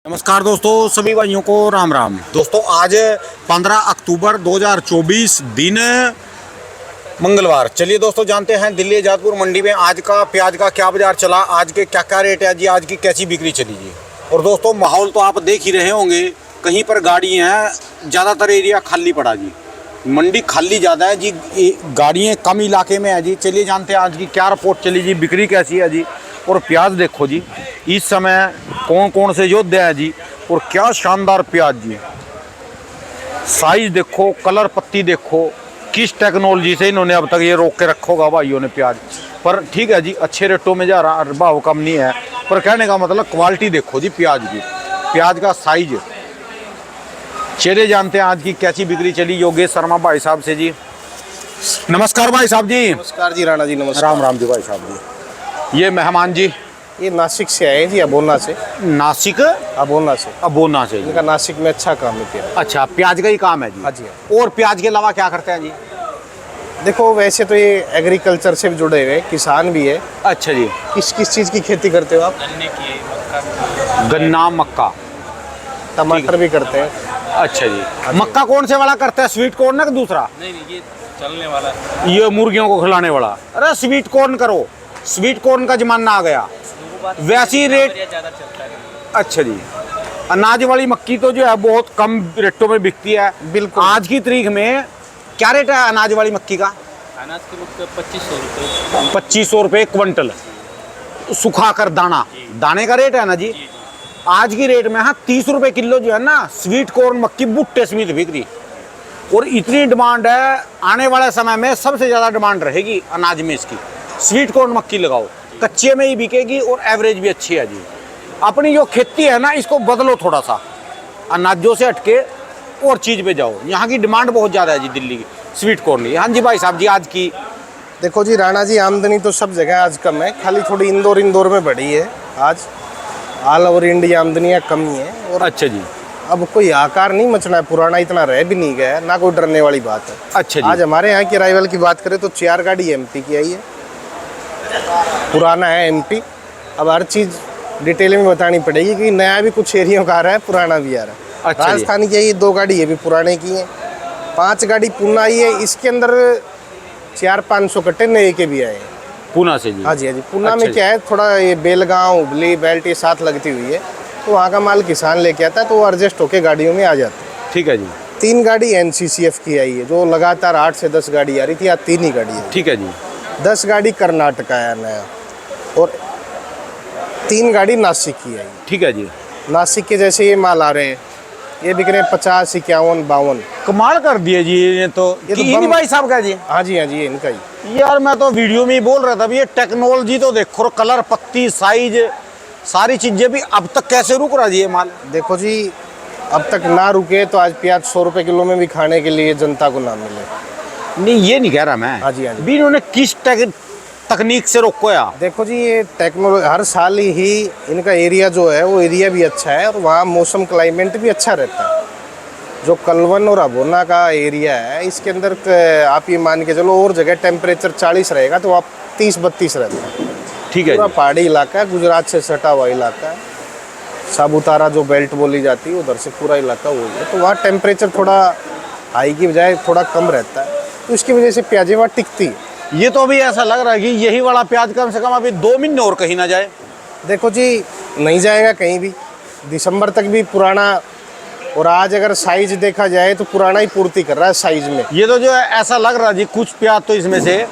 नमस्कार दोस्तों, सभी भाइयों को राम राम। दोस्तों आज 15 अक्टूबर 2024 दिन मंगलवार। चलिए दोस्तों जानते हैं दिल्ली आजादपुर मंडी में आज का प्याज का क्या बाजार चला, आज के क्या क्या रेट है जी, आज की कैसी बिक्री चली जी। और दोस्तों माहौल तो आप देख ही रहे होंगे, कहीं पर गाड़ी हैं, ज़्यादातर एरिया खाली पड़ा जी, मंडी खाली ज़्यादा है जी, गाड़ियाँ कम इलाके में है जी। चलिए जानते हैं आज की क्या रिपोर्ट चली जी, बिक्री कैसी है जी। और प्याज देखो जी, इस समय कौन कौन से योद्धा है जी, और क्या शानदार प्याज जी। साइज देखो, कलर पत्ती देखो, किस टेक्नोलॉजी से इन्होंने अब तक ये रोक के रखा होगा भाइयों ने प्याज। पर ठीक है जी, अच्छे रेटों में जा रहा, भाव कम नहीं है, पर कहने का मतलब क्वालिटी देखो जी प्याज की, प्याज का साइज। चलिए जानते हैं आज की कैसी बिक्री चली योगेश शर्मा भाई साहब से जी। नमस्कार भाई साहब जी। नमस्कार जी राणा जी, नमस्कार। राम राम जी भाई साहब जी। ये मेहमान जी ये नासिक से आए हैं जी, अबोना से। नासिक अबोना से। अबोना से जी। इनका नासिक में अच्छा काम है प्याज। अच्छा, प्याज का ही काम है जी। हाँ जी। और प्याज के अलावा क्या करते हैं जी? देखो वैसे तो ये एग्रीकल्चर से भी जुड़े हुए किसान भी है। अच्छा जी। किस किस चीज़ की खेती करते हो आप? गन्ना, मक्का, टमाटर भी करते हैं। अच्छा जी। मक्का कौन से वाला करते हैं, स्वीट कॉर्न ना कि दूसरा? नहीं ये चलने वाला, ये मुर्गियों को खिलाने वाला। अरे स्वीट कॉर्न करो, स्वीट कॉर्न का जमाना आ गया, वैसी रेट ज़्यादा चलता है। अच्छा जी। अनाज वाली मक्की तो जो है बहुत कम रेटों में बिकती है। बिल्कुल। आज की तारीख में क्या रेट है अनाज वाली मक्की का? अनाज के रुपये 2500 रुपये। 2500 रुपये क्विंटल सुखा कर दाना, दाने का रेट है ना जी। आज की रेट में हाँ 30 रुपये किलो जो है ना स्वीट कॉर्न मक्की भुट्टे समेत बिक रही। और इतनी डिमांड है, आने वाले समय में सबसे ज़्यादा डिमांड रहेगी अनाज में इसकी। स्वीट कॉर्न मक्की लगाओ, कच्चे में ही बिकेगी और एवरेज भी अच्छी है जी। अपनी जो खेती है ना इसको बदलो थोड़ा सा, अनाजों से हटके और चीज़ पे जाओ। यहाँ की डिमांड बहुत ज़्यादा है जी दिल्ली की स्वीट कॉर्न की। हाँ जी भाई साहब जी। आज की देखो जी राणा जी, आमदनी तो सब जगह आज कम है, खाली थोड़ी इंदौर में बढ़ी है। आज ऑल ओवर इंडिया आमदनियाँ कम ही है। और अच्छा जी। अब कोई आकार नहीं मचना है, पुराना इतना रह भी नहीं गया है, ना कोई डरने वाली बात है। अच्छा जी। आज हमारे यहाँ की अराइवल की बात करें तो 4 गाड़ी एमपी की आई है, पुराना है एमपी। अब हर चीज़ डिटेल में बतानी पड़ेगी कि नया भी कुछ एरिया का आ रहा है, पुराना भी आ रहा है। अच्छा जी। राजस्थान की ये 2 गाड़ी ये भी पुराने की हैं, 5 गाड़ी पूना आई है, इसके अंदर 400-500 कट्टे नए के भी आए हैं। पूना से जी। हाँ जी, हाँ जी। पूना अच्छा में क्या है, थोड़ा ये बेलगांव, हुबली, बेल्ट ये साथ लगती हुई है, तो वहाँ का माल किसान लेके आता है, तो वो एडजस्ट होकर गाड़ियों में आ जाता है। ठीक है जी। 3 गाड़ी एनसीसीएफ की आई है, जो लगातार 8 से 10 गाड़ी आ रही थी, आज 3 ही गाड़ी है। ठीक है जी। 10 गाड़ी कर्नाटक आया नया, और 3 गाड़ी नासिक की आई। ठीक है जी। नासिक के जैसे ये माल आ रहे हैं, ये बिक रहे हैं 50, 51, 52। कमाल कर दिए जी ये तो। ये तो कि इन्हीं बम- भाई साहब का जी। हाँ जी, हाँ जी, ये इनका ही। यार मैं तो वीडियो में ही बोल रहा था भी ये टेक्नोलॉजी तो देखो, कलर पत्ती साइज सारी चीजें भी अब तक कैसे रुक रहा जी ये माल। देखो जी, अब तक ना रुके तो आज प्याज 100 रुपये किलो में भी खाने के लिए जनता को ना मिले। नहीं ये नहीं कह रहा मैं। हाँ जी, हाँ जी। भी इन्होंने किस तकनीक से रोका? देखो जी, ये टेक्नोलॉजी हर साल ही इनका एरिया जो है वो एरिया भी अच्छा है, और वहाँ मौसम क्लाइमेट भी अच्छा रहता है। जो कलवन और अबोना का एरिया है, इसके अंदर आप ये मान के चलो और जगह टेम्परेचर 40 रहेगा, तो आप 30-32 रहता है। ठीक है पूरा जी। पहाड़ी इलाका है, गुजरात से सटा हुआ इलाका है। साबुतारा जो बेल्ट बोली जाती है उधर से पूरा इलाका वो है, तो वहाँ टेम्परेचर थोड़ा हाई की बजाय थोड़ा कम रहता है, तो इसकी वजह से प्याजें वहाँ टिकती है। ये तो अभी ऐसा लग रहा है कि यही वाला प्याज कम से कम अभी 2 महीने और कहीं ना जाए। देखो जी, नहीं जाएगा कहीं भी, दिसंबर तक भी पुराना। और आज अगर साइज देखा जाए तो पुराना ही पूर्ति कर रहा है साइज में। ये तो जो है ऐसा लग रहा है जी, कुछ प्याज तो इसमें से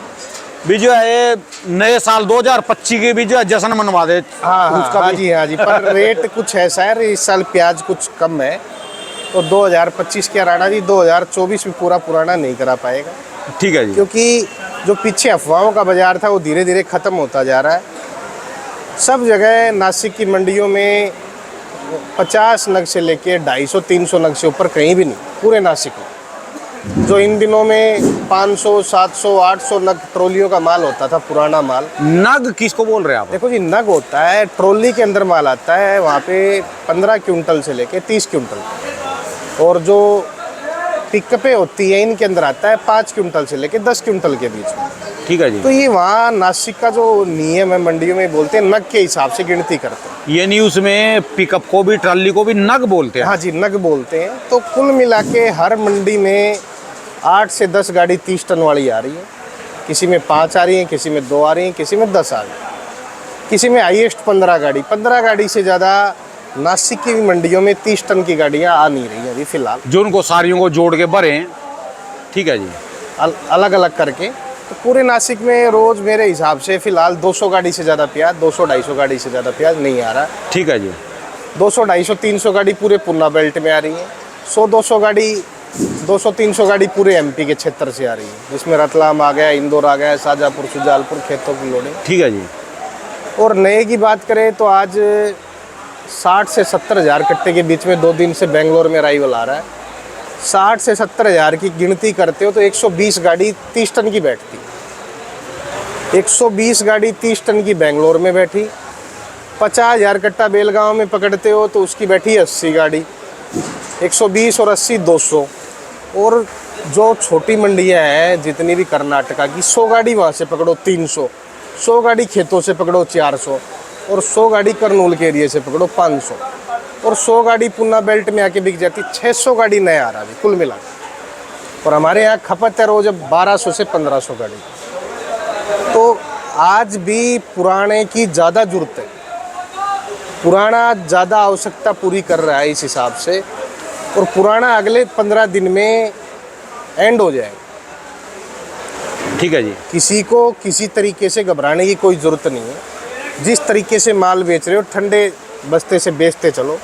भी जो है नए साल 2025 के भी जो है जश्न मनवा दे। हाँ हाँ, उसका हाँ भी। जी, हाँ जी। पर रेट कुछ ऐसा है, इस साल प्याज कुछ कम है, तो 2025 के राणा जी 2024 में पूरा पुराना नहीं करा पाएगा, ठीक है जी। क्योंकि जो पीछे अफवाहों का बाजार था वो धीरे धीरे ख़त्म होता जा रहा है। सब जगह नासिक की मंडियों में 50 नग से लेके 250-300 नग से ऊपर कहीं भी नहीं, पूरे नासिक में। जो इन दिनों में 500, 700, 800 नग ट्रॉलियों का माल होता था, पुराना माल। नग किसको बोल रहे हैं आप? देखो जी, नग होता है, ट्रॉली के अंदर माल आता है, वहाँ पे 15 क्विंटल से लेके 30 क्विंटल। और जो पिकअपें होती है इनके अंदर आता है 5 क्विंटल से लेके 10 क्विंटल के बीच में। ठीक है जी। तो ये वहाँ नासिक का जो नियम है, मंडियों में बोलते हैं नग के हिसाब से गिनती करते हैं। यानी उसमें पिकअप को भी ट्राली को भी नग बोलते हैं। हाँ जी, नग बोलते हैं। तो कुल मिला के हर मंडी में 8 से 10 गाड़ी 30 टन वाली आ रही है। किसी में 5 आ रही हैं, किसी में 2 आ रही हैं, किसी में 10 आ रही हैं, किसी में हाईएस्ट 15 गाड़ी। 15 गाड़ी से ज़्यादा नासिक की मंडियों में 30 टन की गाड़ियाँ आ नहीं रही हैं अभी फ़िलहाल, जो उनको सारियों को जोड़ के भरे हैं। ठीक है जी। अलग अलग करके। तो पूरे नासिक में रोज़ मेरे हिसाब से फ़िलहाल 200 गाड़ी से ज़्यादा प्याज, 200-250 गाड़ी से ज़्यादा प्याज नहीं आ रहा है। ठीक है जी। 200-250-300 गाड़ी पूरे पूना बेल्ट में आ रही है। 100-200 गाड़ी, 200-300 गाड़ी पूरे एमपी के क्षेत्र से आ रही है, जिसमें रतलाम आ गया, इंदौर आ गया, शाहजहाँपुर, शुजालपुर, खेतों की लोडिंग। ठीक है जी। और नए की बात करें तो आज 60 से 70 हज़ार कट्टे के बीच में 2 दिन से बेंगलोर में अराइवल आ रहा है। 60 से 70 हज़ार की गिनती करते हो तो 120 गाड़ी 30 टन की बैठती। 120 गाड़ी 30 टन की बेंगलोर में बैठी। 50,000 कट्टा बेलगांव में पकड़ते हो तो उसकी बैठी 80 गाड़ी। 120 और 80 200। और जो छोटी मंडियां हैं जितनी भी कर्नाटका की, 100 गाड़ी वहाँ से पकड़ो 300, 100 गाड़ी खेतों से पकड़ो 400, और 100 गाड़ी करनूल के एरिए से पकड़ो 500, और 100 गाड़ी पुन्ना बेल्ट में आके बिक जाती। 600 गाड़ी नया आ रहा है कुल मिला के। और हमारे यहाँ खपत है रोज 1200 से 1500 गाड़ी। तो आज भी पुराने की ज़्यादा जरूरत है, पुराना ज़्यादा आवश्यकता पूरी कर रहा है इस हिसाब से, और पुराना अगले 15 दिन में एंड हो जाएगा। ठीक है जी। किसी को किसी तरीके से घबराने की कोई ज़रूरत नहीं है। जिस तरीके से माल बेच रहे हो ठंडे बस्ते से बेचते चलो,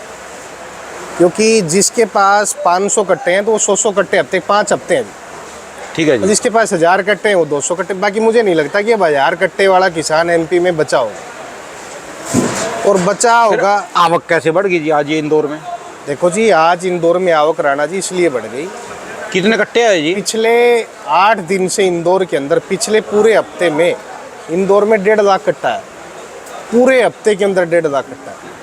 क्योंकि जिसके पास 500 कट्टे हैं तो वो 100 कट्टे हफ्ते 5 हफ्ते हैं। ठीक है जी। जिसके पास 1000 कट्टे हैं वो 200 कट्टे। बाकी मुझे नहीं लगता कि अब 1000 कट्टे वाला किसान एमपी में बचा होगा, और बचा होगा। आवक कैसे बढ़ गई जी आज ये इंदौर में? देखो जी, आज इंदौर में आवक राणा जी इसलिए बढ़ गई, कितने कट्टे आए जी? पिछले 8 दिन से इंदौर के अंदर, पिछले पूरे हफ्ते में इंदौर में 1.5 लाख कट्टा है। पूरे हफ्ते के अंदर 1.5 लाख कट्टा है।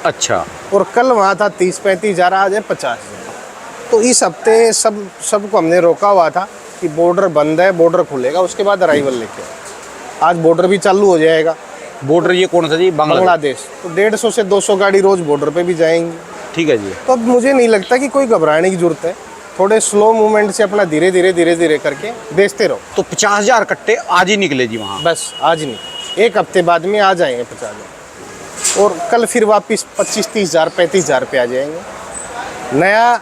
अच्छा। और कल वहाँ था 30-35 हज़ार, आज है 50 हज़ार। तो इस हफ्ते सबको हमने रोका हुआ था कि बॉर्डर बंद है, बॉर्डर खुलेगा उसके बाद अराइवल लेके। आज बॉर्डर भी चालू हो जाएगा। बॉर्डर ये कौन सा जी? बांग्लादेश। तो 150 से 200 गाड़ी रोज बॉर्डर पे भी जाएंगी। ठीक है जी। तो अब मुझे नहीं लगता कि कोई घबराने की जरूरत है। थोड़े स्लो मूवमेंट से अपना धीरे धीरे करके बेचते रहो। तो 50,000 कट्टे आज ही निकले जी वहाँ? बस आज नहीं, 1 हफ्ते बाद में आ जाएंगे 50,000, और कल फिर वापस 25-30 हज़ार 35 हज़ार पे आ जाएंगे। नया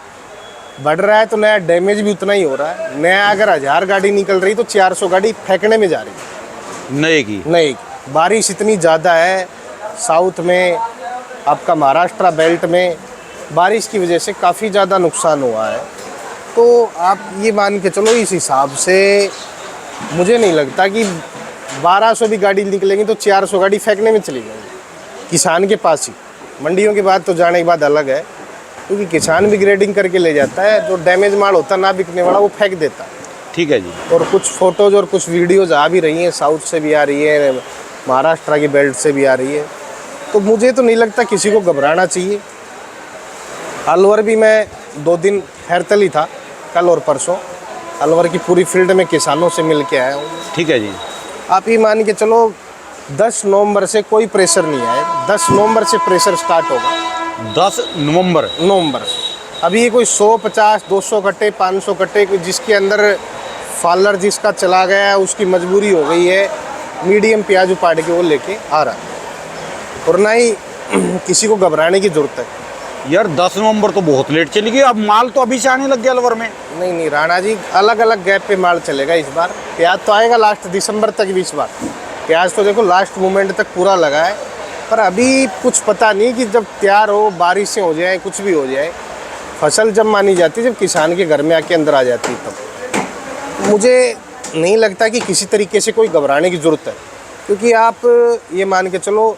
बढ़ रहा है तो नया डैमेज भी उतना ही हो रहा है। नया अगर 1000 गाड़ी निकल रही तो 400 गाड़ी फेंकने में जा रही है नए की। नहीं। बारिश इतनी ज़्यादा है साउथ में, आपका महाराष्ट्र बेल्ट में बारिश की वजह से काफ़ी ज़्यादा नुकसान हुआ है। तो आप ये मान के चलो, इस हिसाब से मुझे नहीं लगता कि 1200 भी गाड़ी निकलेंगी तो 400 गाड़ी फेंकने में चली जाएंगी किसान के पास ही। मंडियों के बाद तो जाने के बाद अलग है, क्योंकि किसान भी ग्रेडिंग करके ले जाता है। जो डैमेज माल होता है ना बिकने वाला, वो फेंक देता है। ठीक है जी। और कुछ फ़ोटोज़ और कुछ वीडियोज़ आ भी रही हैं, साउथ से भी आ रही है, महाराष्ट्र की बेल्ट से भी आ रही है। तो मुझे तो नहीं लगता किसी को घबराना चाहिए। अलवर भी मैं 2 दिन खैरतली था, कल और परसों। अलवर की पूरी फील्ड में किसानों से मिल के आया हूँ। ठीक है जी। आप ये मान के चलो 10 नवंबर से कोई प्रेशर नहीं आएगा। 10 नवंबर से प्रेशर स्टार्ट होगा। 10 नवंबर से अभी ये कोई 100, 50, 200 कट्टे, 500 कट्टे, जिसके अंदर फालर जिसका चला गया है उसकी मजबूरी हो गई है मीडियम प्याज उपाड़ के वो लेके आ रहा है। और ना ही किसी को घबराने की ज़रूरत है। यार 10 नवंबर तो बहुत लेट चली गई, अब माल तो अभी से आने लग गया अलवर में। नहीं राणा जी, अलग अलग गैप पे माल चलेगा इस बार। प्याज तो आएगा लास्ट दिसंबर तक भी इस बार। प्याज तो देखो लास्ट मोमेंट तक पूरा लगा है, पर अभी कुछ पता नहीं कि जब तैयार हो, बारिशें हो जाए, कुछ भी हो जाए, फसल जब मानी जाती है, जब किसान के घर में आके अंदर आ जाती है, तब मुझे नहीं लगता कि किसी तरीके से कोई घबराने की ज़रूरत है। क्योंकि आप ये मान के चलो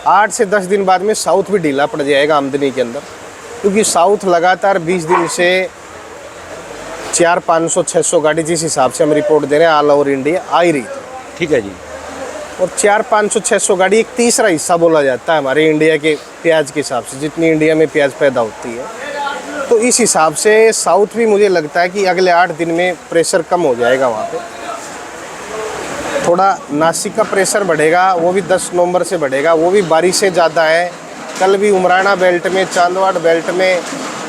8 से 10 दिन बाद में साउथ भी ढीला पड़ जाएगा आमदनी के अंदर, क्योंकि साउथ लगातार 20 दिन से 400-500-600 गाड़ी जिस हिसाब से हम रिपोर्ट दे रहे हैं ऑल ओवर इंडिया आ ही रही थी। ठीक है जी। और 400-500-600 गाड़ी एक तीसरा हिस्सा बोला जाता है हमारे इंडिया के प्याज के हिसाब से, जितनी इंडिया में प्याज पैदा होती है। तो इस हिसाब से साउथ भी मुझे लगता है कि अगले 8 दिन में प्रेशर कम हो जाएगा वहाँ पे। थोड़ा नासिक का प्रेशर बढ़ेगा, वो भी 10 नवंबर से बढ़ेगा, वो भी बारिशें ज़्यादा है। कल भी उमराना बेल्ट में, चांदवाड़ बेल्ट में,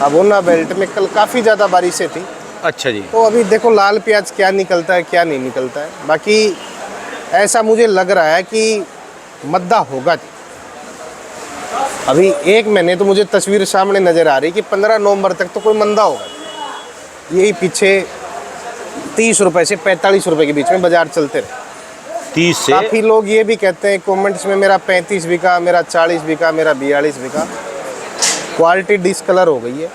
अबोना बेल्ट में कल काफ़ी ज़्यादा बारिशें थी। अच्छा जी। तो अभी देखो लाल प्याज क्या निकलता है क्या नहीं निकलता है। बाकी ऐसा मुझे लग रहा है कि मद्दा होगा। अभी एक महीने तो मुझे तस्वीर सामने नज़र आ रही कि 15 नवंबर तक तो कोई मंदा होगा। यही पीछे 30 रुपए से 45 रुपए के बीच में बाजार चलते रहे। 30 से काफ़ी लोग ये भी कहते हैं कमेंट्स में, मेरा 35 बिका, मेरा 40 बिका, मेरा 42 बिका। क्वालिटी डिसकलर हो गई है,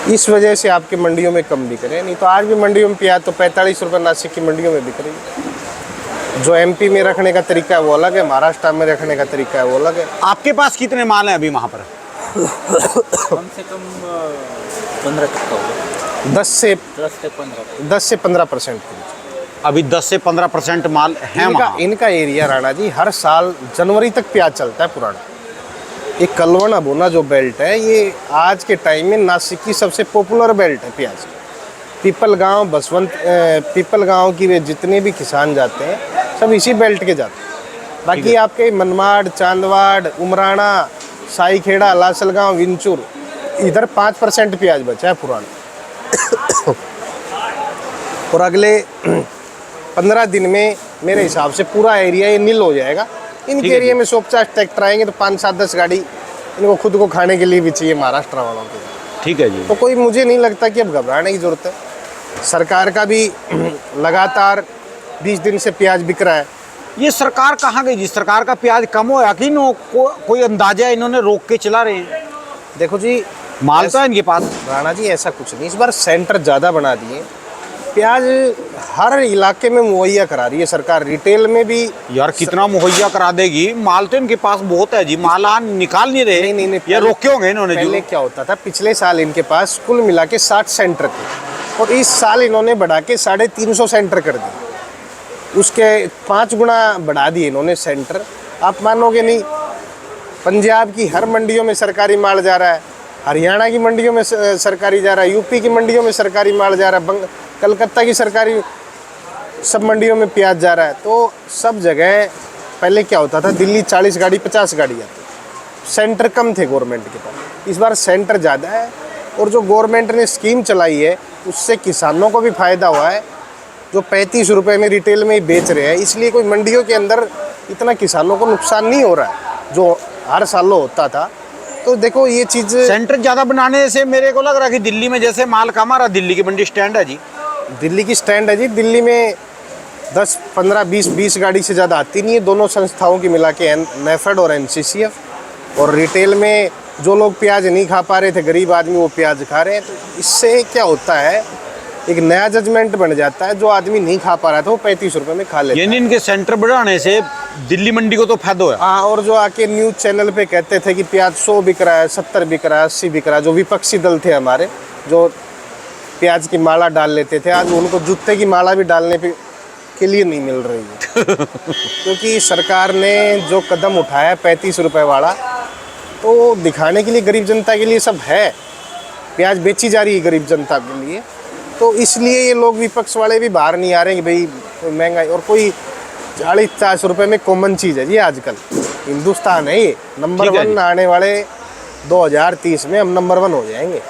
इस वजह से आपकी मंडियों में कम बिक रहे हैं। नहीं तो आज भी मंडियों में प्याज तो 45 रुपये नासिक की मंडियों में बिक रही है। जो एमपी में रखने का तरीका है वो अलग है, महाराष्ट्र में रखने का तरीका है वो अलग है। आपके पास कितने माल हैं अभी वहाँ पर? कम से कम 15 तक का होगा। 10 से 15%। अभी 10 से 15% माल है वहाँ। इनका एरिया राणा जी हर साल जनवरी तक प्याज चलता है पुराना। ये कलवन अबोना जो बेल्ट है ये आज के टाइम में नासिक की सबसे पॉपुलर बेल्ट है प्याज। पीपल गांव की वे जितने भी किसान जाते हैं सब इसी बेल्ट के जाते हैं। बाकी आपके मनमाड़, चांदवाड़, उमराना, साईखेड़ा, लासलगांव, विंचूर इधर 5% प्याज बचा है पुराना। और अगले 15 दिन में मेरे हिसाब से पूरा एरिया ये नील हो जाएगा। इनके एरिया में 150 ट्रैक्टर आएंगे तो 5-7-10 गाड़ी इनको खुद को खाने के लिए भी चाहिए महाराष्ट्र वालों को। ठीक है जी। तो कोई मुझे नहीं लगता कि अब घबराने की ज़रूरत है। सरकार का भी लगातार 20 दिन से प्याज बिक रहा है। ये सरकार कहाँ गई जी? सरकार का प्याज कम हो या कि कोई अंदाजा इन्होंने रोक के चला रहे हैं? देखो जी माल तो है इनके पास। राणा जी ऐसा कुछ नहीं, इस बार सेंटर ज़्यादा बना दिए। प्याज हर इलाके में मुहैया करा रही है सरकार, रिटेल में भी। यार कितना मुहैया करा देगी? माल तो इनके पास बहुत है जी, माल निकाल नहीं रहे। नहीं, ये रोके होंगे इन्होंने। पहले क्या होता था, पिछले साल इनके पास कुल मिला के 60 सेंटर थे और इस साल इन्होंने बढ़ा के 350 सेंटर कर दिए। उसके 5 गुना बढ़ा दिए इन्होंने सेंटर। आप मानोगे नहीं, पंजाब की हर मंडियों में सरकारी माल जा रहा है, हरियाणा की मंडियों में सरकारी जा रहा है, यूपी की मंडियों में सरकारी माल जा रहा है, कलकत्ता की सरकारी सब मंडियों में प्याज जा रहा है। तो सब जगह पहले क्या होता था, दिल्ली 40 गाड़ी 50 गाड़ी आती, सेंटर कम थे गवर्नमेंट के पास। इस बार सेंटर ज़्यादा है और जो गवर्नमेंट ने स्कीम चलाई है उससे किसानों को भी फ़ायदा हुआ है, जो 35 रुपये में रिटेल में ही बेच रहे हैं। इसलिए कोई मंडियों के अंदर इतना किसानों को नुकसान नहीं हो रहा है जो हर साल होता था। तो देखो ये चीज़ सेंटर ज़्यादा बनाने से मेरे को लग रहा है कि दिल्ली में जैसे माल कम आ रहा, दिल्ली की मंडी स्टैंड है जी। दिल्ली की स्टैंड है जी। दिल्ली में 10, 15, 20 गाड़ी से ज़्यादा आती नहीं है, दोनों संस्थाओं की मिला के, नेफेड और NCCF। और रिटेल में जो लोग प्याज नहीं खा पा रहे थे, गरीब आदमी, वो प्याज खा रहे हैं। तो इससे क्या होता है, एक नया जजमेंट बन जाता है। जो आदमी नहीं खा पा रहा था वो 35 रुपये में खा लेता है। यानी इनके सेंटर बढ़ाने से दिल्ली मंडी को तो फायदा हुआ। हाँ, और जो आके न्यूज़ चैनल पे कहते थे कि प्याज 100 बिक रहा है, 70 बिक रहा है, 80 बिक रहा है, जो विपक्षी दल थे हमारे, जो प्याज की माला डाल लेते थे, आज उनको जूते की माला भी डालने के लिए नहीं मिल रही है। क्योंकि सरकार ने जो कदम उठाया 35 रुपये वाला, तो दिखाने के लिए गरीब जनता के लिए सब है। प्याज बेची जा रही है गरीब जनता के लिए, तो इसलिए ये लोग विपक्ष वाले भी बाहर नहीं आ रहे हैं कि भाई महंगाई। और कोई 40-50 रुपये में कॉमन चीज़ है जी आजकल। हिंदुस्तान है ये, नंबर 1 आने वाले 2030 में हम नंबर 1 हो जाएंगे।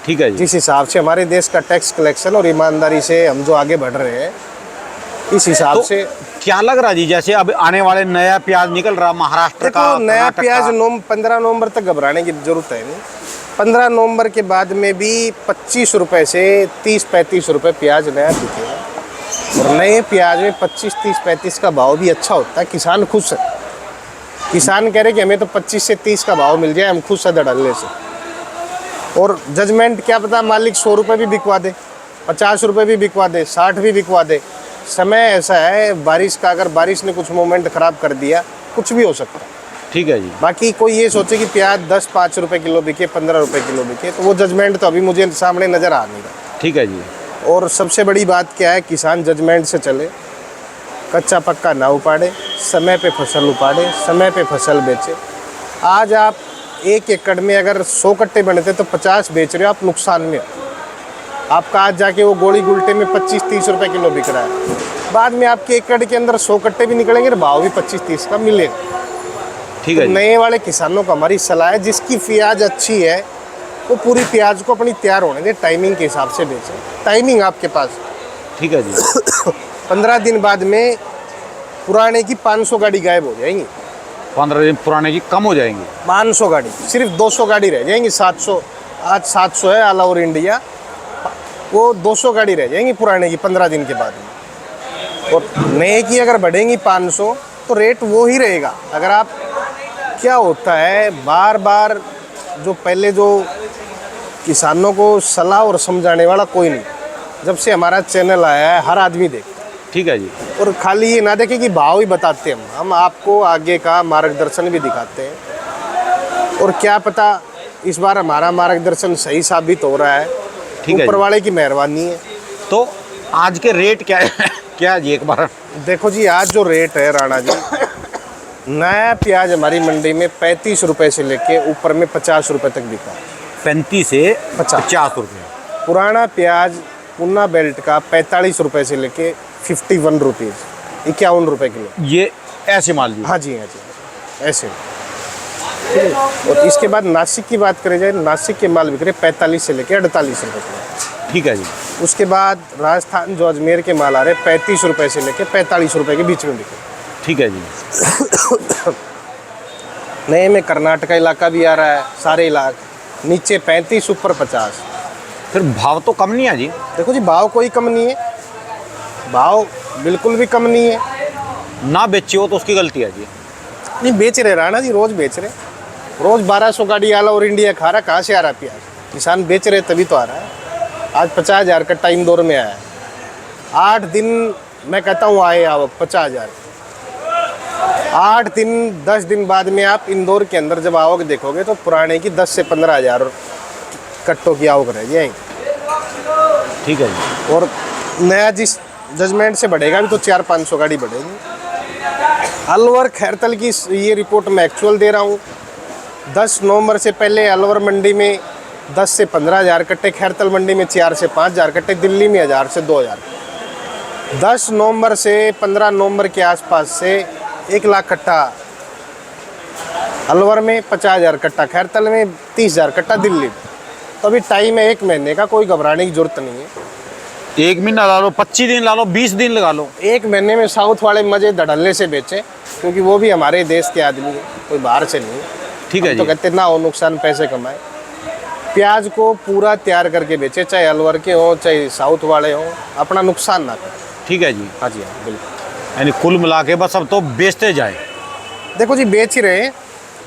ठीक है जी। जिस हिसाब से हमारे देश का टैक्स कलेक्शन और ईमानदारी से हम जो आगे बढ़ रहे हैं, इस हिसाब तो से क्या लग रहा जी, जैसे अब आने वाले नया प्याज निकल रहा महाराष्ट्र का, नया कर्नाटक प्याज का। 15 नवंबर तक घबराने की जरूरत है नहीं। 15 नवंबर के बाद में भी 25 रुपये से 30-35 रुपये प्याज नया बिकेगा। और नए प्याज में 25, 30, 35 का भाव भी अच्छा होता है। किसान खुश है। किसान कह रहे कि हमें तो 25 से 30 का भाव मिल जाए, हम खुश है डलने से। और जजमेंट क्या पता मालिक 100 रुपये भी बिकवा दे, 50 रुपये भी बिकवा दे, 60 भी बिकवा दे। समय ऐसा है बारिश का, अगर बारिश ने कुछ मोमेंट ख़राब कर दिया, कुछ भी हो सकता है। ठीक है जी। बाकी कोई ये सोचे कि प्याज 10-5 रुपये किलो बिके, 15 रुपये किलो बिके, तो वो जजमेंट तो अभी मुझे सामने नज़र आ नहीं रहा। ठीक है जी। और सबसे बड़ी बात क्या है, किसान जजमेंट से चले, कच्चा पक्का ना उपाड़े, समय पे फसल उपाड़े, समय पे फसल बेचे। आज आप 1 एकड़ में अगर 100 कट्टे बनते तो 50 बेच रहे हो, आप नुकसान में हो। आपका आज जाके वो गोली गुलटे में 25-30 रुपये किलो बिक रहा है। बाद में आपके एकड़ के अंदर 100 कट्टे भी निकलेंगे और भाव भी 25-30 का मिलेगा। ठीक है तो जी। नए वाले किसानों को हमारी सलाह है, जिसकी प्याज अच्छी है वो पूरी प्याज को अपनी तैयार होने दे, टाइमिंग के हिसाब से बेचें। टाइमिंग आपके पास ठीक है जी। 15 दिन बाद में पुराने की 500 गाड़ी गायब हो जाएंगी। 15 दिन पुराने की कम हो जाएंगी। 500 गाड़ी, सिर्फ 200 गाड़ी रह जाएंगी। 700, आज 700 है ऑल ओवर इंडिया, वो 200 गाड़ी रह जाएंगी पुराने की 15 दिन के बाद में। और नए की अगर बढ़ेंगी 500 तो रेट वो ही रहेगा। अगर आप, क्या होता है बार बार, जो पहले जो किसानों को सलाह और समझाने वाला कोई नहीं, जब से हमारा चैनल आया है हर आदमी देख, ठीक है जी। और खाली ये ना देखें कि भाव ही बताते हैं, हम आपको आगे का मार्गदर्शन भी दिखाते हैं। और क्या पता इस बार हमारा मार्गदर्शन सही साबित हो रहा है, ठीक है ऊपर जी। वाले की मेहरबानी है। तो आज के रेट क्या है क्या है जी एक बार? देखो जी, आज जो रेट है राणा जी, नया प्याज हमारी मंडी में 35 रुपए से लेके ऊपर में 50 रुपए तक बिका। 35 से 50 रुपये। पुराना प्याज पूना बेल्ट का 45 रुपए से लेके 51 रुपीज़, 51 रुपए किलो। ये ऐसे मान लीजिए। हाँ जी, हाँ जी, ऐसे। ठीक है। और इसके बाद नासिक की बात करें जाए, नासिक के माल बिक रहे 45 से लेके 48 रुपए किलो। ठीक है जी। उसके बाद राजस्थान जो अजमेर के माल आ रहे 35 रुपए से लेके 45 रुपए के बीच में बिके। ठीक है जी। नए में कर्नाटका इलाका भी आ रहा है, सारे इलाके नीचे 35 ऊपर 50। फिर भाव तो कम नहीं है जी? देखो जी, भाव कोई कम नहीं है, भाव बिल्कुल भी कम नहीं है। ना बेची हो तो उसकी गलती है जी। नहीं बेच रहे राणा जी, रोज बेच रहे, रोज 1200 गाड़ी आला और इंडिया खा रहा, कहाँ से आ रहा प्याज? किसान बेच रहे तभी तो आ रहा है। आज 50,000 का टाइम दौर में आया है, 8 दिन मैं कहता हूँ आए आवक 50,000। 8 दिन 10 दिन बाद में आप इंदौर के अंदर जब आवक देखोगे तो पुराने की 10 से 15,000 कट्टों की आवक रह जाएगी। ठीक है जी। और नया जिस जजमेंट से बढ़ेगा भी तो 400-500 गाड़ी बढ़ेगी। अलवर खैरतल की ये रिपोर्ट मैं एक्चुअल दे रहा हूँ। 10 नवंबर से पहले अलवर मंडी में 10 से 15,000 कट्टे, खैरतल मंडी में 4 से 5,000 कट्टे, दिल्ली में 1,000 से 2,000। 10 नवंबर से 15 नवंबर के आसपास से 1 लाख कट्टा अलवर में, 50,000 कट्टा खैरतल में, 30,000 कट्टा दिल्ली में। तो अभी टाइम है 1 महीने का, कोई घबराने की जरूरत नहीं है। 1 महीना ला लो, 25 दिन ला लो, 20 दिन लगा लो। 1 महीने में साउथ वाले मजे धड़ल्ले से बेचे, क्योंकि वो भी हमारे देश के आदमी है, कोई बाहर से नहीं है। ठीक है हम तो जी। कहते ना हो नुकसान, पैसे कमाए। प्याज को पूरा तैयार करके बेचे, चाहे अलवर के हो चाहे साउथ वाले हो, अपना नुकसान ना करें। ठीक है जी। हाँ जी, हाँ बिल्कुल। यानी कुल मिला के बस अब तो बेचते जाए। देखो जी, बेच ही रहे हैं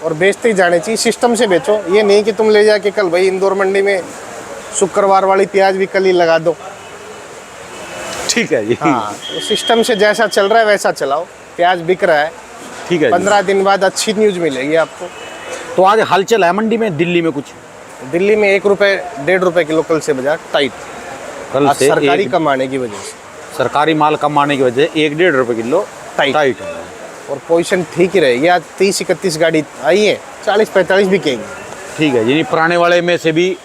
और बेचते ही जाने चाहिए, सिस्टम से बेचो। ये नहीं कि तुम ले जाके कल भाई इंदौर मंडी में शुक्रवार वाली प्याज भी कल ही लगा दो। ठीक है जी। हाँ, तो सिस्टम से जैसा चल रहा है वैसा चलाओ। प्याज बिक रहा है, ठीक है जी। 15 दिन बाद अच्छी न्यूज़ मिलेगी आपको। तो आज हलचल है मंडी में, दिल्ली में कुछ? दिल्ली में 1 रुपये 1.5 रुपये किलो कल से बाजार टाइट, कल आज से सरकारी कम आने की वजह से। सरकारी माल कम आने की वजह से 1-1.5 रुपये किलो टाइट। है। और पोजीशन ठीक ही रहेगी। आज 30-31 गाड़ी आई है, 40-45 बिकेंगी। ठीक है, यानी पुराने वाले में से भी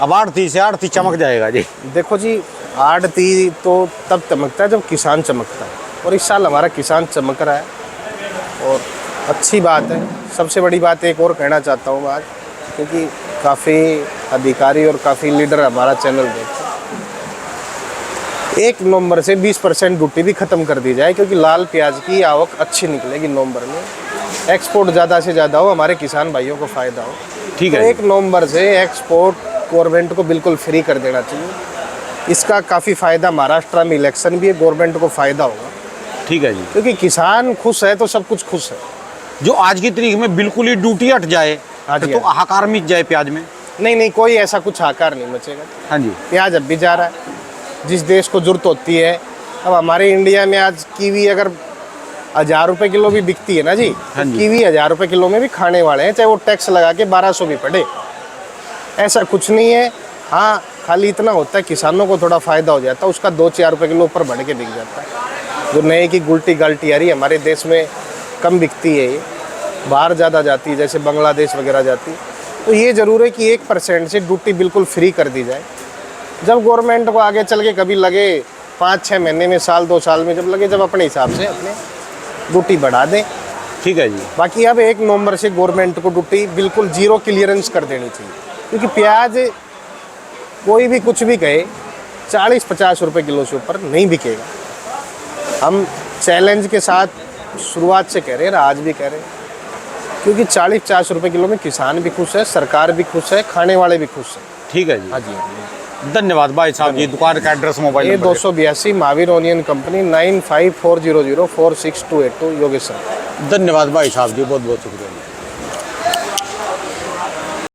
अब 8 से 8 चमक जाएगा जी। देखो जी, आड़ती तो तब चमकता है जब किसान चमकता है, और इस साल हमारा किसान चमक रहा है और अच्छी बात है। सबसे बड़ी बात एक और कहना चाहता हूँ आज, क्योंकि काफ़ी अधिकारी और काफ़ी लीडर हमारा चैनल देखते हैं। 1 नवंबर से 20% ड्यूटी भी ख़त्म कर दी जाए, क्योंकि लाल प्याज की आवक अच्छी निकलेगी नवंबर में। एक्सपोर्ट ज़्यादा से ज़्यादा हो, हमारे किसान भाइयों को फ़ायदा हो। ठीक तो है। 1 नवंबर से एक्सपोर्ट गवर्नमेंट को बिल्कुल फ्री कर देना चाहिए। इसका काफ़ी फ़ायदा, महाराष्ट्र में इलेक्शन भी है, गवर्नमेंट को फ़ायदा होगा। ठीक है जी। क्योंकि किसान खुश है तो सब कुछ खुश है। जो आज की तारीख में बिल्कुल ही ड्यूटी हट जाए हाँ जी, तो हाहाकार मच जाए प्याज में। नहीं नहीं, कोई ऐसा कुछ आकार नहीं मचेगा। हाँ जी। प्याज अब भी जा रहा है, जिस देश को जरूरत होती है। अब हमारे इंडिया में आज कीवी अगर 1,000 रुपये किलो भी बिकती है ना जी, हाँ तो जी। कीवी 1,000 रुपये किलो में भी खाने वाले हैं, चाहे वो टैक्स लगा के 1200 भी पड़े। ऐसा कुछ नहीं है। हाँ, खाली इतना होता है किसानों को थोड़ा फ़ायदा हो जाता है, उसका 2-4 रुपये किलो ऊपर बढ़ के बिक जाता है। जो नए की गुलटी गाल्टी आ रही है, हमारे देश में कम बिकती है, ये बाहर ज़्यादा जाती है, जैसे बांग्लादेश वगैरह जाती। तो ये ज़रूर है कि 1% से ड्यूटी बिल्कुल फ्री कर दी जाए। जब गवर्नमेंट को आगे चल के कभी लगे 5-6 महीने में, साल 2 साल में जब लगे, जब अपने हिसाब से अपने ड्यूटी बढ़ा दें। ठीक है जी। बाकी अब 1 नवंबर से गवर्नमेंट को ड्यूटी बिल्कुल जीरो क्लियरेंस कर देनी चाहिए, क्योंकि प्याज कोई भी कुछ भी कहे 40-50 रुपए किलो से ऊपर नहीं बिकेगा। हम चैलेंज के साथ शुरुआत से कह रहे हैं, आज भी कह रहे हैं, क्योंकि 40-50 रुपए किलो में किसान भी खुश है, सरकार भी खुश है, खाने वाले भी खुश हैं। ठीक है जी। हाँ जी। धन्यवाद भाई साहब जी। दुकान का एड्रेस, मोबाइल ये number. 282 Mahavir onion company, 9540046282 Yogeshwar. धन्यवाद भाई साहब जी, बहुत बहुत शुक्रिया।